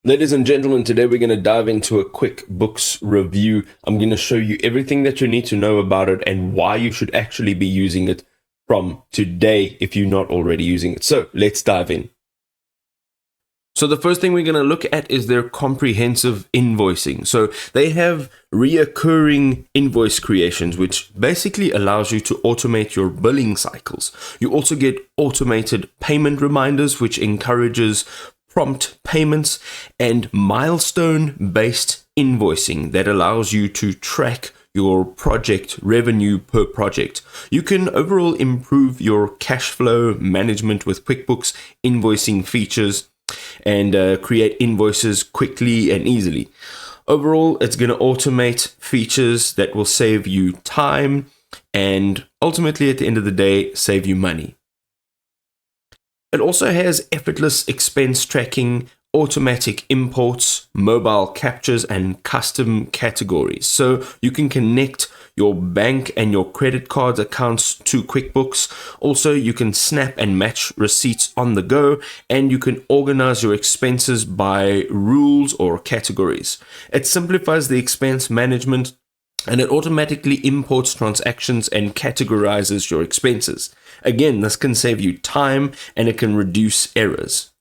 Ladies and gentlemen, today we're going to dive into a QuickBooks review. I'm going to show you everything that you need to know about it and why you should actually be using it from today if you're not already using it. So let's dive in. So the first thing we're going to look at is their comprehensive invoicing. So they have reoccurring invoice creations, which basically allows you to automate your billing cycles. You also get automated payment reminders, which encourages prompt payments, and milestone-based invoicing that allows you to track your project revenue per project. You can overall improve your cash flow management with QuickBooks invoicing features and create invoices quickly and easily. Overall, it's going to automate features that will save you time and ultimately at the end of the day, save you money. It also has effortless expense tracking, automatic imports, mobile captures, and custom categories. So you can connect your bank and your credit card accounts to QuickBooks. Also, you can snap and match receipts on the go, and you can organize your expenses by rules or categories. It simplifies the expense management, and it automatically imports transactions and categorizes your expenses. Again, this can save you time and it can reduce errors.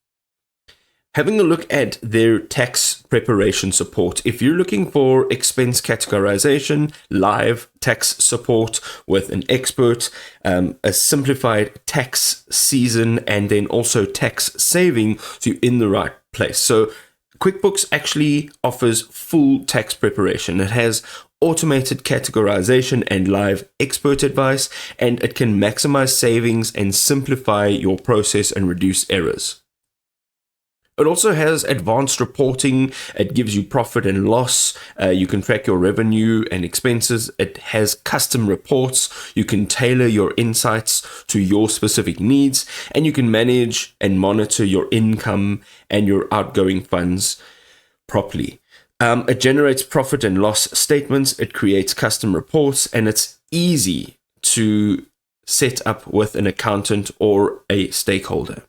Having a look at their tax preparation support. If you're looking for expense categorization, live tax support with an expert, a simplified tax season, and then also tax saving, so you're in the right place. So QuickBooks actually offers full tax preparation. It has automated categorization and live expert advice, and it can maximize savings and simplify your process and reduce errors. It also has advanced reporting. It gives you profit and loss. You can track your revenue and expenses. It has custom reports. You can tailor your insights to your specific needs, and you can manage and monitor your income and your outgoing funds properly. It generates profit and loss statements. It creates custom reports, and it's easy to set up with an accountant or a stakeholder.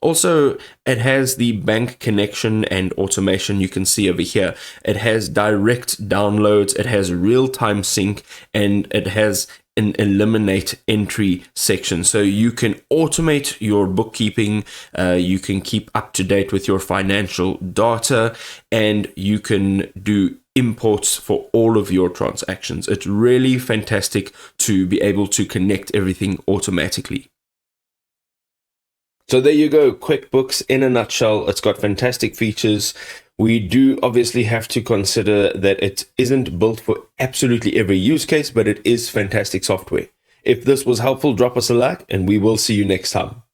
Also, it has the bank connection and automation you can see over here. It has direct downloads, it has real-time sync, and it has an eliminate entry section. So you can automate your bookkeeping, you can keep up to date with your financial data, and you can do imports for all of your transactions. It's really fantastic to be able to connect everything automatically. So there you go, QuickBooks in a nutshell. It's got fantastic features. We do obviously have to consider that it isn't built for absolutely every use case, but it is fantastic software. If this was helpful, drop us a like, and we will see you next time.